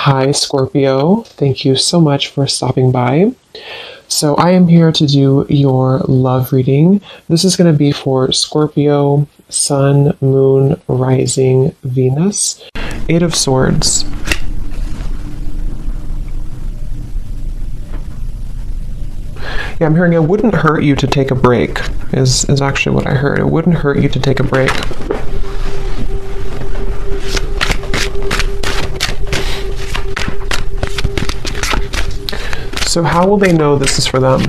Hi, Scorpio. Thank you so much for stopping by. So, I am here to do your love reading. This is going to be for Scorpio, Sun, Moon, Rising, Venus. Eight of Swords. Yeah, I'm hearing it wouldn't hurt you to take a break, is actually what I heard. It wouldn't hurt you to take a break. So how will they know this is for them?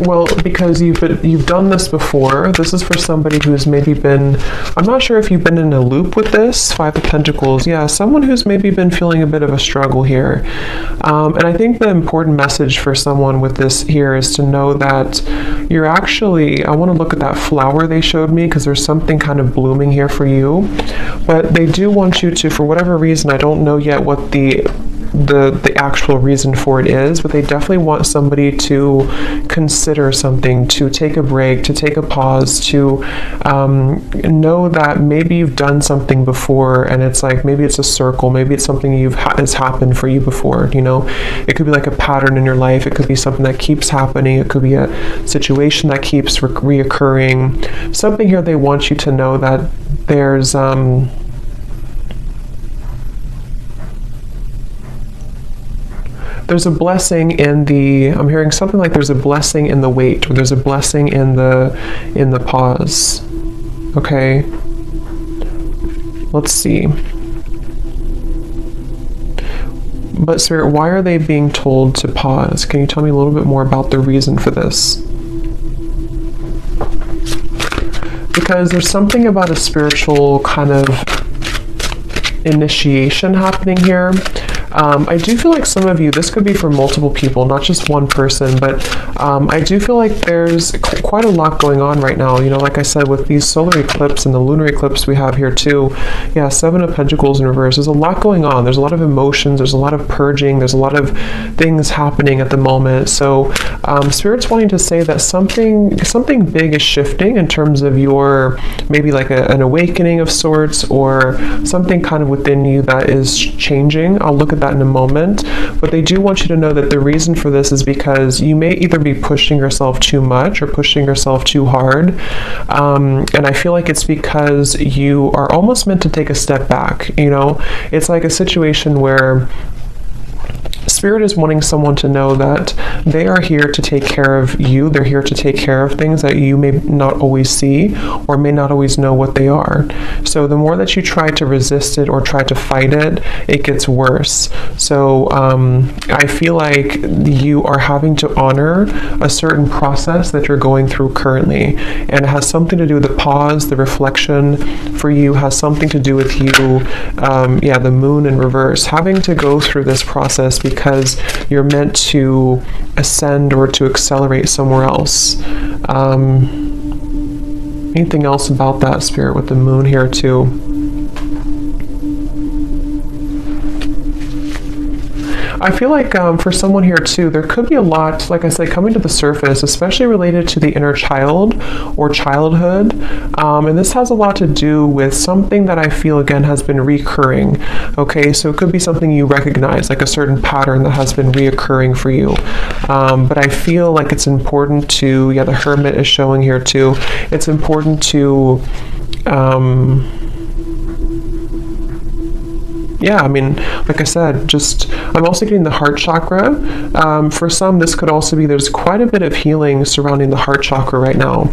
Well, because you've done this before. This is for somebody who's maybe been, I'm not sure if you've been in a loop with this. Five of Pentacles. Yeah, someone who's maybe been feeling a bit of a struggle here. And I think the important message for someone with this here is to know that you're actually, I want to look at that flower they showed me because there's something kind of blooming here for you. But they do want you to, for whatever reason, I don't know yet what the actual reason for it is, but they definitely want somebody to consider something, to take a break, to take a pause, to know that maybe you've done something before and it's like maybe it's a circle, maybe it's something has happened for you before. You know, it could be like a pattern in your life, it could be something that keeps happening, it could be a situation that keeps reoccurring. Something here they want you to know that there's a blessing in I'm hearing something like there's a blessing in the wait, or there's a blessing in the pause. Okay. Let's see. But Spirit, why are they being told to pause? Can you tell me a little bit more about the reason for this? Because there's something about a spiritual kind of initiation happening here. I do feel like some of you, this could be for multiple people, not just one person, but I do feel like there's quite a lot going on right now. You know, like I said, with these solar eclipse and the lunar eclipse we have here too. Yeah, Seven of Pentacles in reverse. There's a lot going on. There's a lot of emotions. There's a lot of purging. There's a lot of things happening at the moment. So Spirit's wanting to say that something big is shifting in terms of your, maybe like an awakening of sorts, or something kind of within you that is changing. I'll look at that in a moment, but they do want you to know that the reason for this is because you may either be pushing yourself too much or pushing yourself too hard, and I feel like it's because you are almost meant to take a step back. You know, it's like a situation where Spirit is wanting someone to know that they are here to take care of you. They're here to take care of things that you may not always see or may not always know what they are. So the more that you try to resist it or try to fight it, it gets worse. So I feel like you are having to honor a certain process that you're going through currently. And it has something to do with the pause, the reflection for you has something to do with you, the moon in reverse, having to go through this process because you're meant to ascend or to accelerate somewhere else. Anything else about that, Spirit, with the moon here too? I feel like for someone here too, there could be a lot, like I said, coming to the surface, especially related to the inner child or childhood. And this has a lot to do with something that I feel, again, has been recurring. Okay, so it could be something you recognize, like a certain pattern that has been reoccurring for you. But I feel like it's important to, the Hermit is showing here too. It's important to, like I said, I'm also getting the heart chakra. For some, this could also be, there's quite a bit of healing surrounding the heart chakra right now.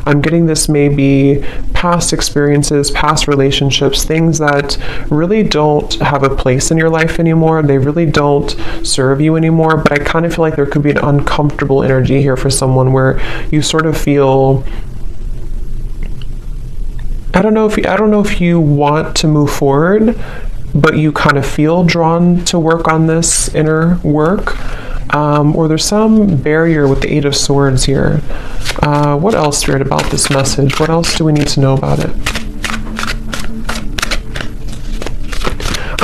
I'm getting this maybe past experiences, past relationships, things that really don't have a place in your life anymore. They really don't serve you anymore. But I kind of feel like there could be an uncomfortable energy here for someone where you sort of feel, I don't know if you want to move forward, but you kind of feel drawn to work on this inner work, or there's some barrier with the Eight of Swords here. What else, Spirit, about this message? What else do we need to know about it?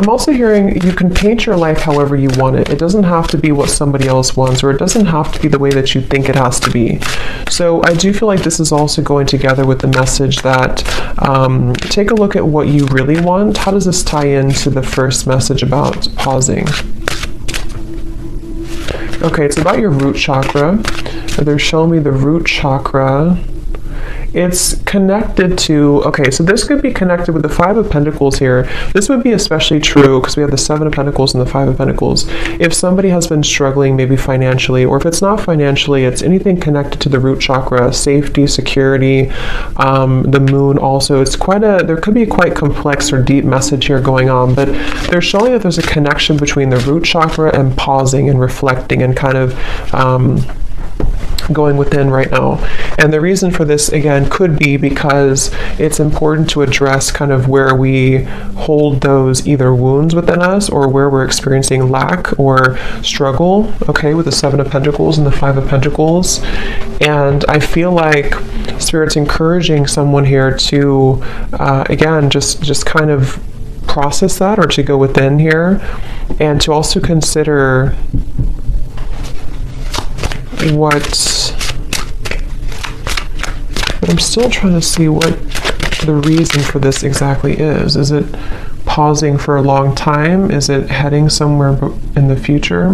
I'm also hearing you can paint your life however you want it. It doesn't have to be what somebody else wants, or it doesn't have to be the way that you think it has to be. So I do feel like this is also going together with the message that take a look at what you really want. How does this tie into the first message about pausing? Okay, it's about your root chakra. They're showing me the root chakra. It's connected to, okay, so this could be connected with the Five of Pentacles here. This would be especially true because we have the Seven of Pentacles and the Five of Pentacles. If somebody has been struggling maybe financially, or if it's not financially, it's anything connected to the root chakra, safety, security, the moon also. It's there could be a quite complex or deep message here going on, but they're showing that there's a connection between the root chakra and pausing and reflecting and kind of going within right now. And the reason for this, again, could be because it's important to address kind of where we hold those either wounds within us or where we're experiencing lack or struggle, okay, with the Seven of Pentacles and the Five of Pentacles. And I feel like Spirit's encouraging someone here to, again, just kind of process that, or to go within here, and to also consider but I'm still trying to see what the reason for this exactly is. Is it pausing for a long time? Is it heading somewhere in the future?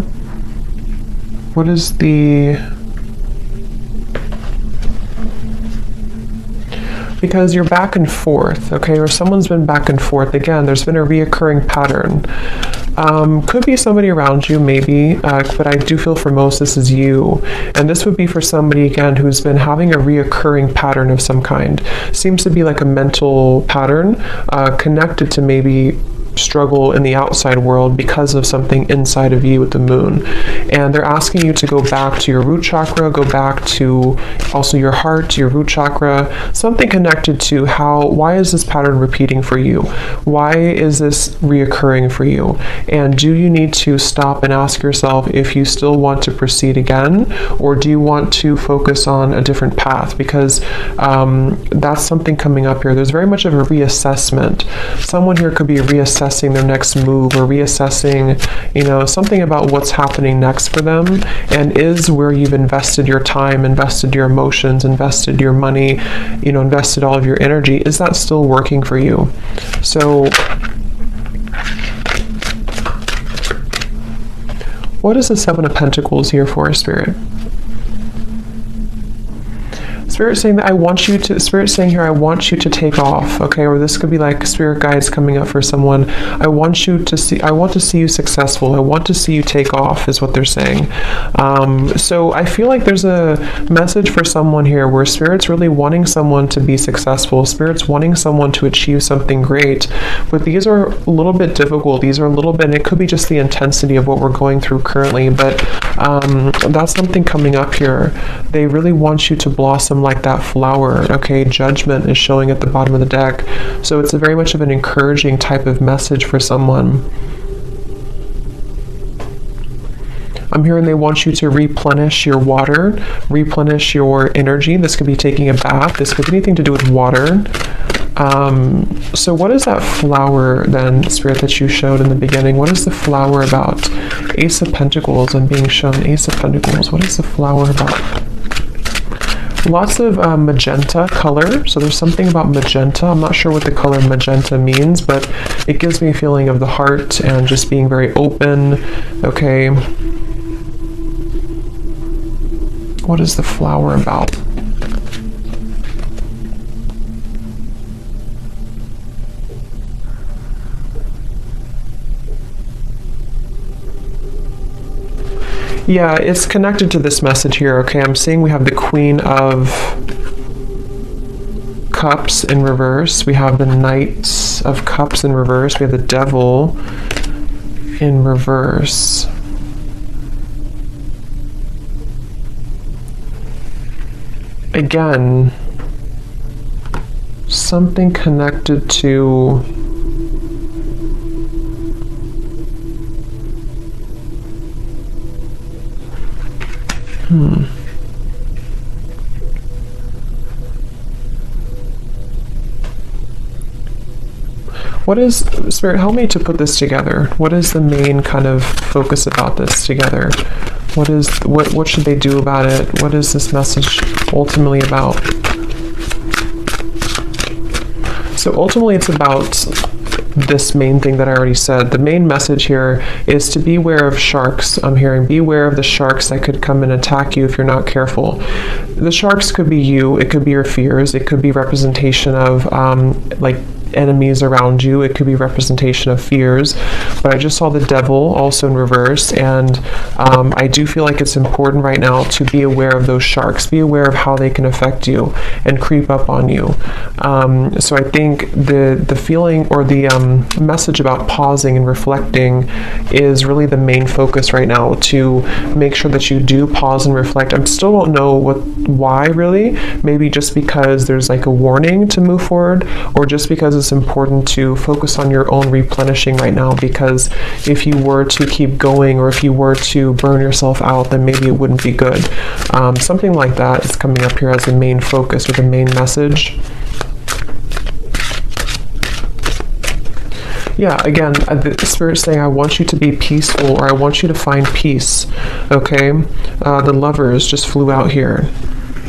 What is because you're back and forth, okay, or someone's been back and forth. Again, there's been a reoccurring pattern. Could be somebody around you, maybe, but I do feel for most this is you. And this would be for somebody, again, who's been having a reoccurring pattern of some kind. Seems to be like a mental pattern connected to maybe struggle in the outside world because of something inside of you with the moon. And they're asking you to go back to your root chakra, go back to also your heart, to your root chakra, something connected to why is this pattern repeating for you? Why is this reoccurring for you? And do you need to stop and ask yourself if you still want to proceed again, or do you want to focus on a different path? Because that's something coming up here. There's very much of a reassessment. Someone here could be reassessing their next move, or reassessing, something about what's happening next for them, and is where you've invested your time, invested your emotions, invested your money, invested all of your energy, is that still working for you? So what is the Seven of Pentacles here for, Spirit? Spirit saying that Spirit saying here, I want you to take off, okay? Or this could be like Spirit guides coming up for someone. I want to see you successful. I want to see you take off, is what they're saying. So I feel like there's a message for someone here where Spirit's really wanting someone to be successful. Spirit's wanting someone to achieve something great. But these are a little bit difficult. These are a little bit, and it could be just the intensity of what we're going through currently. But that's something coming up here. They really want you to blossom like that flower, okay? Judgment is showing at the bottom of the deck. So it's a very much of an encouraging type of message for someone. I'm hearing they want you to replenish your water, replenish your energy. This could be taking a bath. This could be anything to do with water. So what is that flower then, Spirit, that you showed in the beginning? What is the flower about? Ace of Pentacles. I'm being shown Ace of Pentacles. What is the flower about? Lots of magenta color. So there's something about magenta. I'm not sure what the color magenta means, but it gives me a feeling of the heart and just being very open. Okay. What is the flower about? Yeah, it's connected to this message here. Okay, I'm seeing we have the Queen of Cups in reverse. We have the Knight of Cups in reverse. We have the Devil in reverse. Again, something connected to What is, Spirit, help me to put this together. What is the main kind of focus about this together? What should they do about it? What is this message ultimately about? So ultimately it's about this main thing that I already said. The main message here is to beware of sharks. I'm hearing beware of the sharks that could come and attack you if you're not careful. The sharks could be you, it could be your fears, it could be representation of like enemies around you, it could be representation of fears, but I just saw the devil also in reverse, and I do feel like it's important right now to be aware of those sharks, be aware of how they can affect you and creep up on you. So I think the feeling or the message about pausing and reflecting is really the main focus right now, to make sure that you do pause and reflect. I still don't know why really, maybe just because there's like a warning to move forward, or just because it's important to focus on your own replenishing right now, because if you were to keep going, or if you were to burn yourself out, then maybe it wouldn't be good. Something like that is coming up here as a main focus or the main message. Yeah, again, the Spirit's saying, I want you to be peaceful, or I want you to find peace. Okay? The Lovers just flew out here.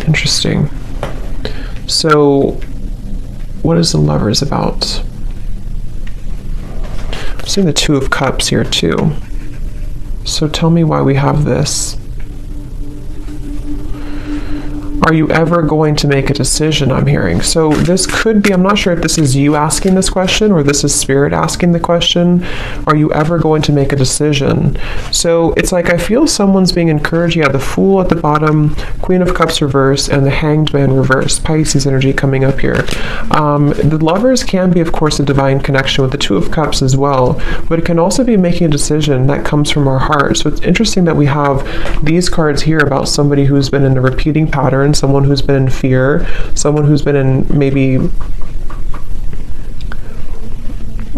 Interesting. So, what is the Lovers about? I'm seeing the Two of Cups here too. So tell me why we have this. Are you ever going to make a decision, I'm hearing? So this could be, I'm not sure if this is you asking this question or this is Spirit asking the question. Are you ever going to make a decision? So it's like I feel someone's being encouraged. You have the Fool at the bottom, Queen of Cups reverse, and the Hanged Man reverse. Pisces energy coming up here. The Lovers can be, of course, a divine connection with the Two of Cups as well, but it can also be making a decision that comes from our heart. So it's interesting that we have these cards here about somebody who's been in a repeating pattern, someone who's been in fear, someone who's been in maybe,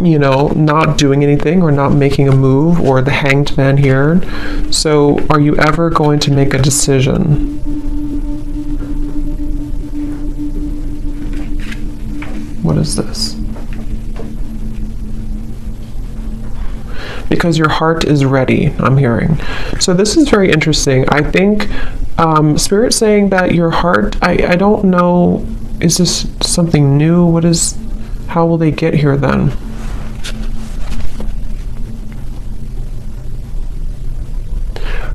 you know, not doing anything or not making a move, or the Hanged Man here. So are you ever going to make a decision? What is this? Because your heart is ready, I'm hearing. So this is very interesting. I think Spirit saying that your heart, I don't know, is this something new? How will they get here then?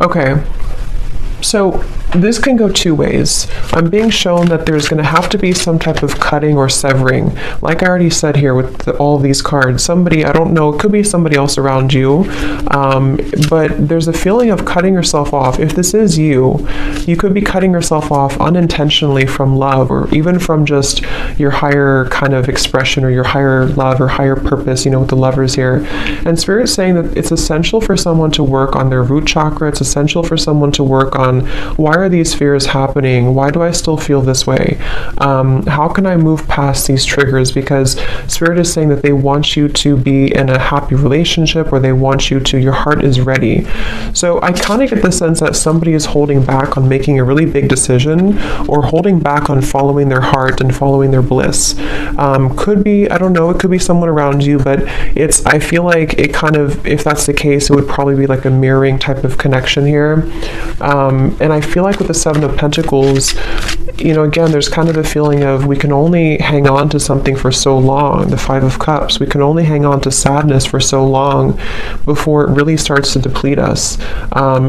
Okay, so this can go two ways. I'm being shown that there's going to have to be some type of cutting or severing. Like I already said here with all these cards, somebody, I don't know, it could be somebody else around you, but there's a feeling of cutting yourself off. If this is you, you could be cutting yourself off unintentionally from love, or even from just your higher kind of expression, or your higher love or higher purpose, you know, with the Lovers here. And Spirit's saying that it's essential for someone to work on their root chakra. It's essential for someone to work on, why are these fears happening? Why do I still feel this way? How can I move past these triggers? Because Spirit is saying that they want you to be in a happy relationship, or they want you to, your heart is ready. So I kind of get the sense that somebody is holding back on making a really big decision, or holding back on following their heart and following their bliss. Could be, I don't know, it could be someone around you, but I feel like it kind of, if that's the case, it would probably be like a mirroring type of connection here. And I feel like with the Seven of Pentacles, you know, again, there's kind of a feeling of we can only hang on to something for so long. The Five of Cups, we can only hang on to sadness for so long before it really starts to deplete us.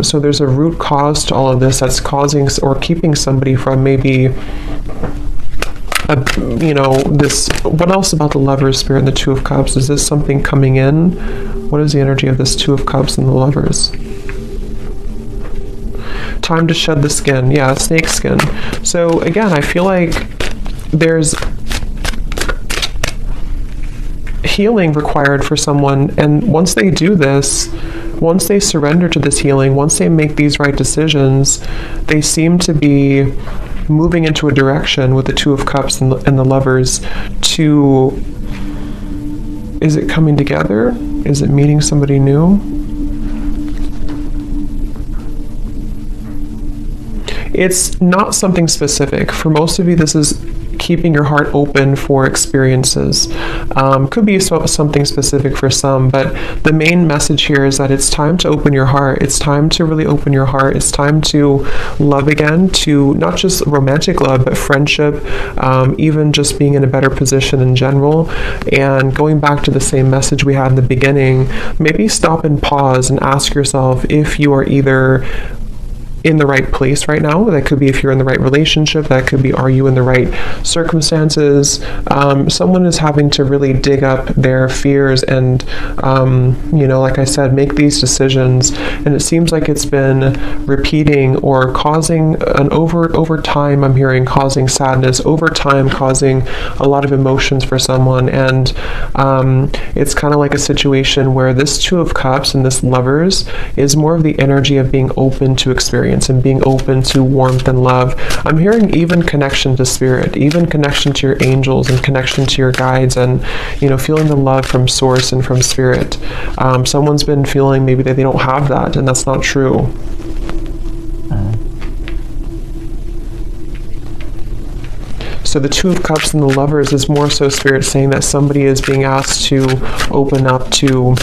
So there's a root cause to all of this that's causing or keeping somebody from maybe, you know, this. What else about the Lovers, Spirit, and the Two of Cups? Is this something coming in? What is the energy of this Two of Cups and the Lovers? Time to shed the skin. Yeah, snake skin. So again, I feel like there's healing required for someone, and once they do this, once they surrender to this healing, once they make these right decisions, they seem to be moving into a direction with the Two of Cups and the Lovers to, is it coming together? Is it meeting somebody new? It's not something specific. For most of you, this is keeping your heart open for experiences. Could be something specific for some, but the main message here is that it's time to open your heart. It's time to really open your heart. It's time to love again, to not just romantic love, but friendship, even just being in a better position in general. And going back to the same message we had in the beginning, maybe stop and pause and ask yourself if you are either in the right place right now. That could be if you're in the right relationship. That could be, are you in the right circumstances? Someone is having to really dig up their fears and, like I said, make these decisions. And it seems like it's been repeating or causing an over time, I'm hearing, causing sadness, over time causing a lot of emotions for someone. And it's kind of like a situation where this Two of Cups and this Lovers is more of the energy of being open to experience and being open to warmth and love. I'm hearing even connection to spirit, even connection to your angels and connection to your guides, and feeling the love from source and from spirit. Someone's been feeling maybe that they don't have that, and that's not true. So the Two of Cups and the Lovers is more so spirit saying that somebody is being asked to open up to,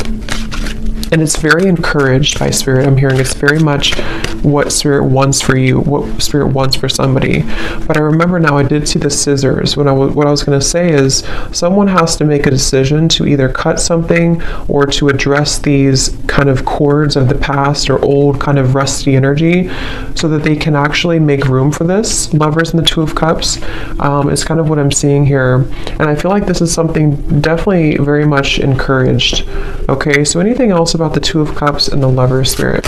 and it's very encouraged by spirit. I'm hearing it's very much what spirit wants for you, what spirit wants for somebody. But I remember now I did see the scissors. What I was going to say is someone has to make a decision to either cut something or to address these kind of cords of the past or old kind of rusty energy so that they can actually make room for this. Lovers and the Two of Cups is kind of what I'm seeing here. And I feel like this is something definitely very much encouraged. Okay, so anything else about the Two of Cups and the Lover spirit?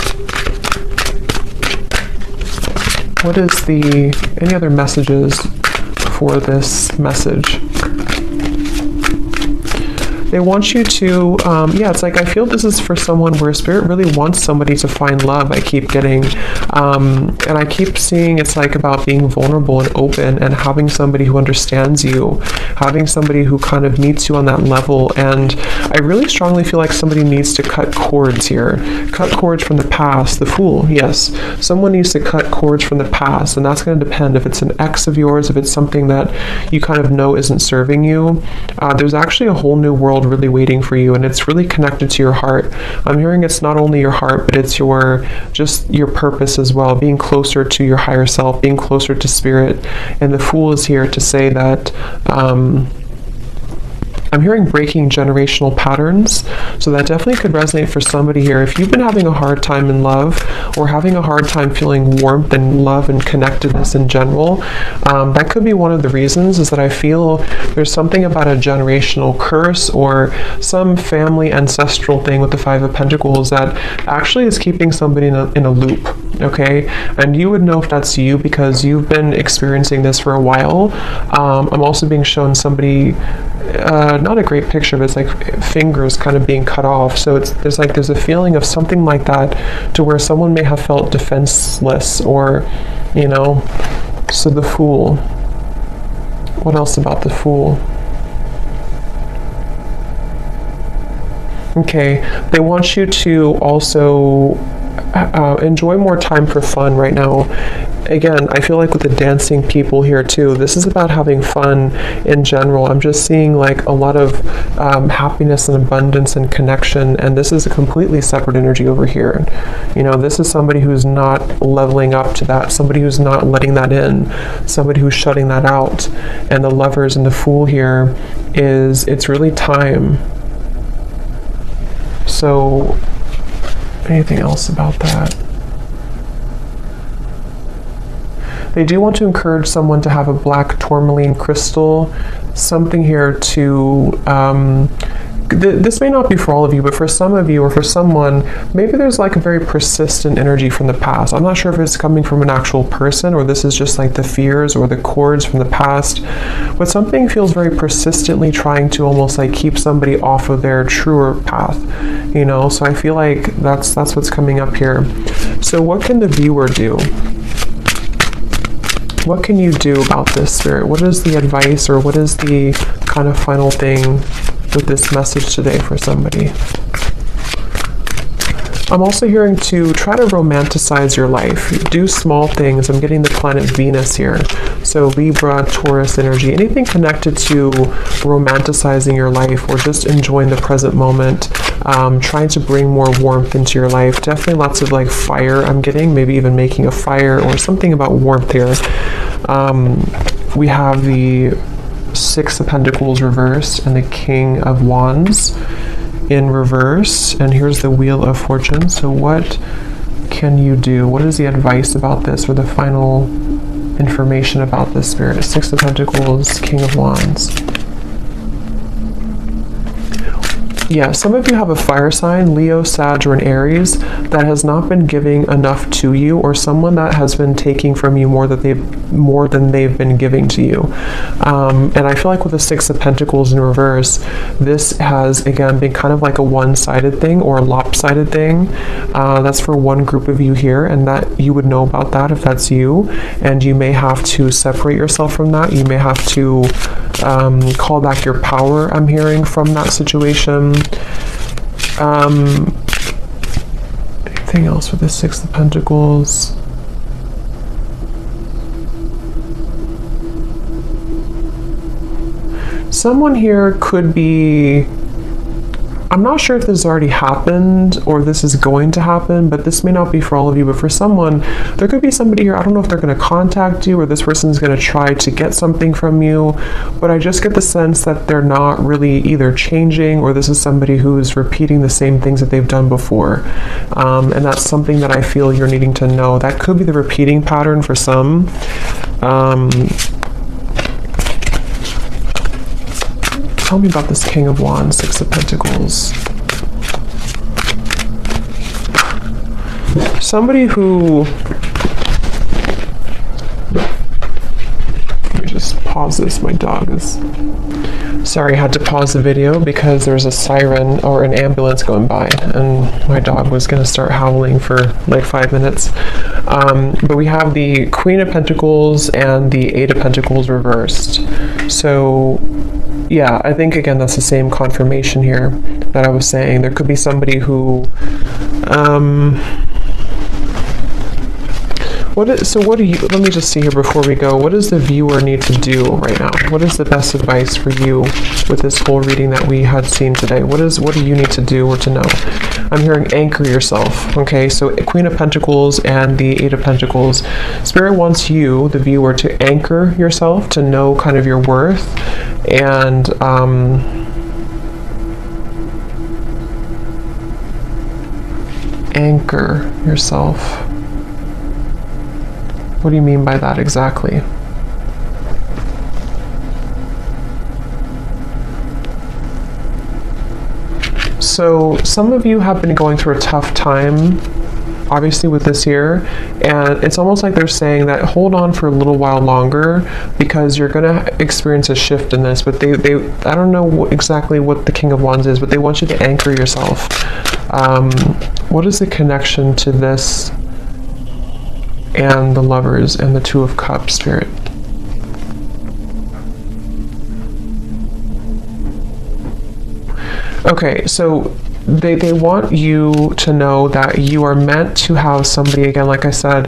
What is any other messages for this message? They want you to, it's like I feel this is for someone where spirit really wants somebody to find love. I keep getting, and I keep seeing it's like about being vulnerable and open and having somebody who understands you, having somebody who kind of meets you on that level. And I really strongly feel like somebody needs to cut cords here. Cut cords from the past. The Fool, yes. Someone needs to cut cords from the past, and that's going to depend if it's an ex of yours, if it's something that you kind of know isn't serving you. There's actually a whole new world really waiting for you, and it's really connected to your heart. I'm hearing it's not only your heart, but it's your purpose as well, being closer to your higher self, being closer to spirit. And the Fool is here to say that I'm hearing breaking generational patterns, so that definitely could resonate for somebody here. If you've been having a hard time in love or having a hard time feeling warmth and love and connectedness in general, that could be one of the reasons, is that I feel there's something about a generational curse or some family ancestral thing with the Five of Pentacles that actually is keeping somebody in a loop, okay? And you would know if that's you because you've been experiencing this for a while. I'm also being shown somebody, not a great picture, but it's like fingers kind of being cut off. So there's a feeling of something like that, to where someone may have felt defenseless, or so the Fool. What else about the Fool? Okay, they want you to also enjoy more time for fun right now. Again, I feel like with the dancing people here too, this is about having fun in general. I'm just seeing like a lot of happiness and abundance and connection, and this is a completely separate energy over here. This is somebody who's not leveling up to that, somebody who's not letting that in, somebody who's shutting that out. And the Lovers and the Fool here it's really time. So anything else about that? They do want to encourage someone to have a black tourmaline crystal, something here to, this may not be for all of you, but for some of you or for someone, maybe there's like a very persistent energy from the past. I'm not sure if it's coming from an actual person or this is just like the fears or the cords from the past, but something feels very persistently trying to almost like keep somebody off of their truer path, so I feel like that's what's coming up here. So what can the viewer do? What can you do about this, Spirit? What is the advice, or what is the kind of final thing with this message today for somebody? I'm also hearing to try to romanticize your life. Do small things. I'm getting the planet Venus here. So Libra, Taurus energy, anything connected to romanticizing your life or just enjoying the present moment, trying to bring more warmth into your life. Definitely lots of like fire I'm getting, maybe even making a fire or something about warmth here. We have the Six of Pentacles reversed and the King of Wands in reverse, and here's the Wheel of Fortune. So what can you do? What is the advice about this, or the final information about this, Spirit? Six of Pentacles, King of Wands. Yeah, some of you have a fire sign, Leo, Sag, or an Aries, that has not been giving enough to you, or someone that has been taking from you more than they've been giving to you. And I feel like with the Six of Pentacles in reverse, this has again been kind of like a one-sided thing or a lopsided thing. That's for one group of you here, and that you would know about that if that's you. And you may have to separate yourself from that. You may have to call back your power, I'm hearing, from that situation. Anything else with the Six of Pentacles? Someone here could be, I'm not sure if this has already happened or this is going to happen, but this may not be for all of you, but for someone, there could be somebody here, I don't know if they're going to contact you or this person's going to try to get something from you, but I just get the sense that they're not really either changing, or this is somebody who is repeating the same things that they've done before. And that's something that I feel you're needing to know. That could be the repeating pattern for some. Tell me about this King of Wands, Six of Pentacles. Somebody who... Let me just pause this. My dog is... Sorry, I had to pause the video because there's a siren or an ambulance going by, and my dog was going to start howling for like 5 minutes. But we have the Queen of Pentacles and the Eight of Pentacles reversed. So... yeah, I think again that's the same confirmation here that I was saying. There could be somebody who let me just see here before we go. What does the viewer need to do right now? What is the best advice for you with this whole reading that we had seen today? What do you need to do or to know? I'm hearing anchor yourself. Okay, so Queen of Pentacles and the Eight of Pentacles. Spirit wants you, the viewer, to anchor yourself, to know kind of your worth, and anchor yourself. What do you mean by that exactly? So some of you have been going through a tough time, obviously, with this year, and it's almost like they're saying that hold on for a little while longer because you're going to experience a shift in this. But they I don't know exactly what the King of Wands is, but they want you to anchor yourself. What is the connection to this and the Lovers and the Two of Cups, Spirit? Okay, so they want you to know that you are meant to have somebody, again, like I said,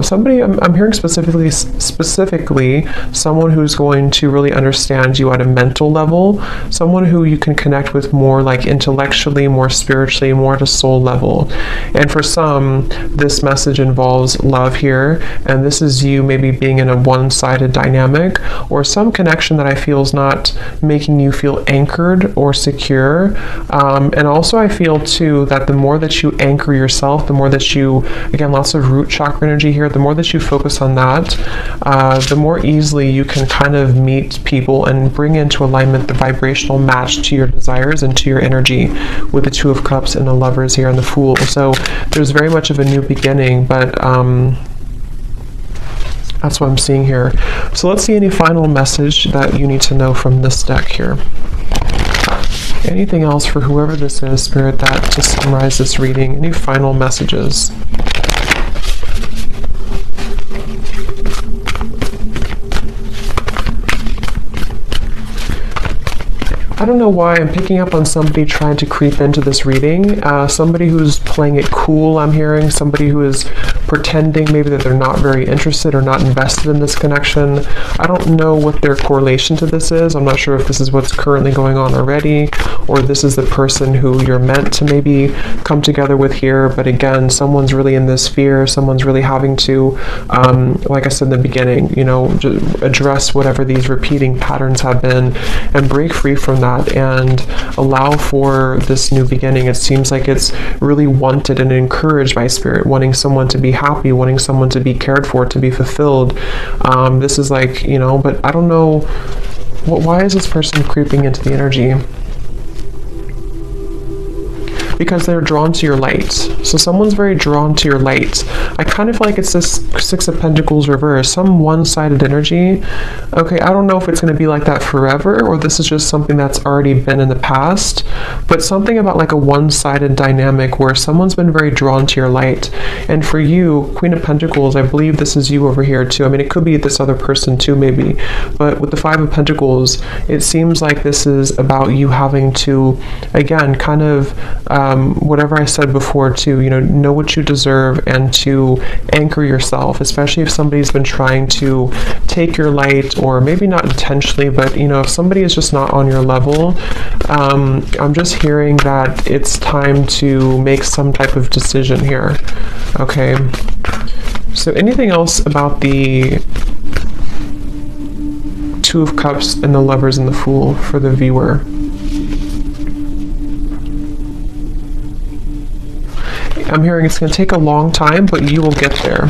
somebody, I'm hearing specifically someone who's going to really understand you at a mental level, someone who you can connect with more like intellectually, more spiritually, more at a soul level. And for some, this message involves love here, and this is you maybe being in a one-sided dynamic or some connection that I feel is not making you feel anchored or secure. And also I feel too that the more that you anchor yourself, the more that you, again, lots of root chakra energy here, the more that you focus on that, the more easily you can kind of meet people and bring into alignment the vibrational match to your desires and to your energy with the Two of Cups and the Lovers here and the Fool. So there's very much of a new beginning, but that's what I'm seeing here. So let's see any final message that you need to know from this deck here. Anything else for whoever this is, Spirit, that to summarize this reading? Any final messages? I don't know why I'm picking up on somebody trying to creep into this reading. Somebody who's playing it cool, I'm hearing. Somebody who is pretending maybe that they're not very interested or not invested in this connection. I don't know what their correlation to this is. I'm not sure if this is what's currently going on already, or this is the person who you're meant to maybe come together with here. But again, someone's really in this fear. Someone's really having to, like I said in the beginning, you know, address whatever these repeating patterns have been and break free from that and allow for this new beginning. It seems like it's really wanted and encouraged by Spirit, wanting someone to be happy, wanting someone to be cared for, to be fulfilled. This is like, you know, but I don't know, why is this person creeping into the energy? Because they're drawn to your light. So someone's very drawn to your light. I kind of feel like it's this Six of Pentacles reverse, some one-sided energy. Okay, I don't know if it's going to be like that forever, or this is just something that's already been in the past, but something about like a one-sided dynamic where someone's been very drawn to your light. And for you, Queen of Pentacles, I believe this is you over here too. I mean, it could be this other person too, maybe. But with the Five of Pentacles, it seems like this is about you having to, again, kind of, whatever I said before too, you know what you deserve and to anchor yourself, especially if somebody's been trying to take your light, or maybe not intentionally, but you know, if somebody is just not on your level, I'm just hearing that it's time to make some type of decision here. Okay, so anything else about the Two of Cups and the Lovers and the Fool for the viewer? I'm hearing it's going to take a long time, but you will get there.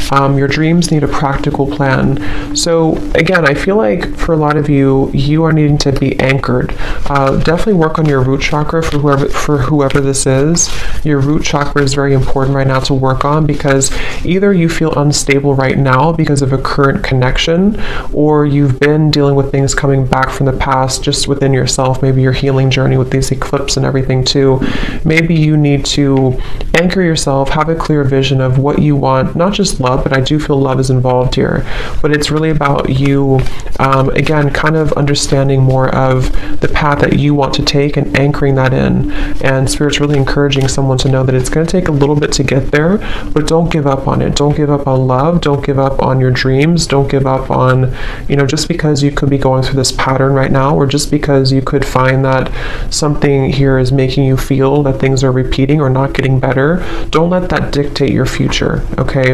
Your dreams need a practical plan. So again, I feel like for a lot of you, you are needing to be anchored. Definitely work on your root chakra for whoever this is. Your root chakra is very important right now to work on, because either you feel unstable right now because of a current connection, or you've been dealing with things coming back from the past just within yourself, maybe your healing journey with these eclipses and everything too. Maybe you need to anchor yourself, have a clear vision of what you want, not just love, but I do feel love is involved here. But it's really about you, again, kind of understanding more of the path that you want to take and anchoring that in. And Spirit's really encouraging someone to know that it's going to take a little bit to get there, but don't give up on it. Don't give up on love. Don't give up on your dreams. Don't give up on, you know, just because you could be going through this pattern right now, or just because you could find that something here is making you feel that things are repeating or not getting better. Don't let that dictate your future, okay?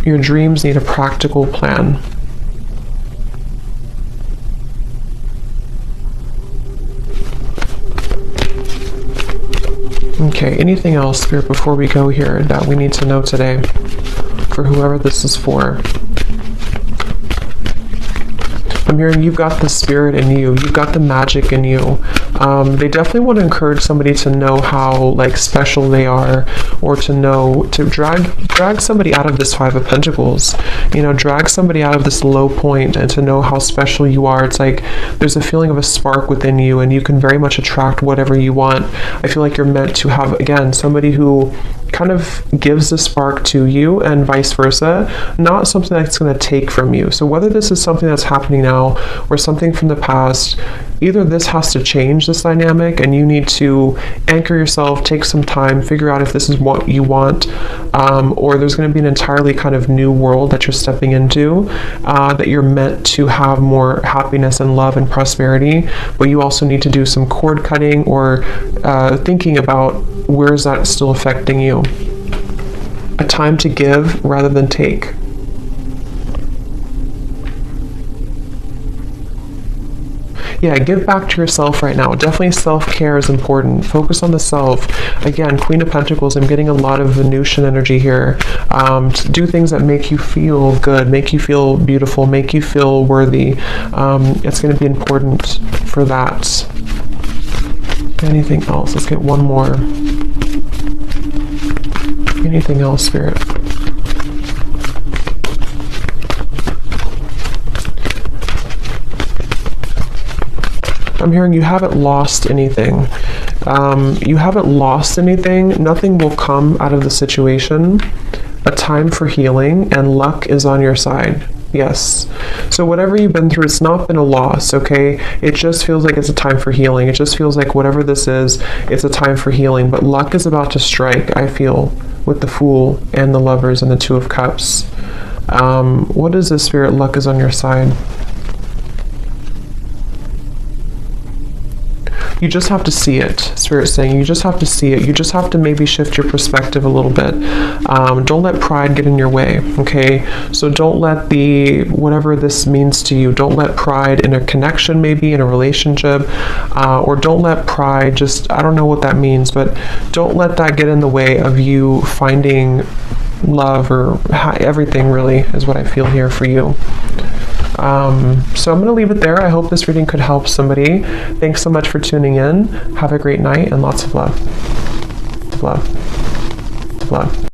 Your dreams need a practical plan. Okay, anything else, Spirit, before we go here that we need to know today for whoever this is for? I'm hearing you've got the spirit in you. You've got the magic in you. They definitely want to encourage somebody to know how like special they are, or to know, to drag somebody out of this Five of Pentacles. You know, drag somebody out of this low point and to know how special you are. It's like there's a feeling of a spark within you, and you can very much attract whatever you want. I feel like you're meant to have, again, somebody who kind of gives the spark to you and vice versa, not something that's going to take from you. So whether this is something that's happening now or something from the past, either this has to change this dynamic and you need to anchor yourself, take some time, figure out if this is what you want, or there's going to be an entirely kind of new world that you're stepping into, that you're meant to have more happiness and love and prosperity, but you also need to do some cord cutting or thinking about where is that still affecting you. A time to give rather than take. Yeah, give back to yourself right now. Definitely self-care is important. Focus on the self. Again, Queen of Pentacles, I'm getting a lot of Venusian energy here. To do things that make you feel good, make you feel beautiful, make you feel worthy. It's going to be important for that. Anything else? Let's get one more. Anything else, Spirit? I'm hearing you haven't lost anything. You haven't lost anything. Nothing will come out of the situation. A time for healing, and luck is on your side. Yes. So whatever you've been through, it's not been a loss, okay? It just feels like it's a time for healing. It just feels like whatever this is, it's a time for healing. But luck is about to strike, I feel, with the Fool and the Lovers and the Two of Cups. What is this, Spirit? Luck is on your side. You just have to see it, Spirit's saying. You just have to see it. You just have to maybe shift your perspective a little bit. Don't let pride get in your way, okay? So don't let whatever this means to you, don't let pride in a connection, maybe in a relationship, or don't let pride just, I don't know what that means, but don't let that get in the way of you finding love, or everything really is what I feel here for you. So I'm going to leave it there. I hope this reading could help somebody. Thanks so much for tuning in. Have a great night and lots of love. Love. Love.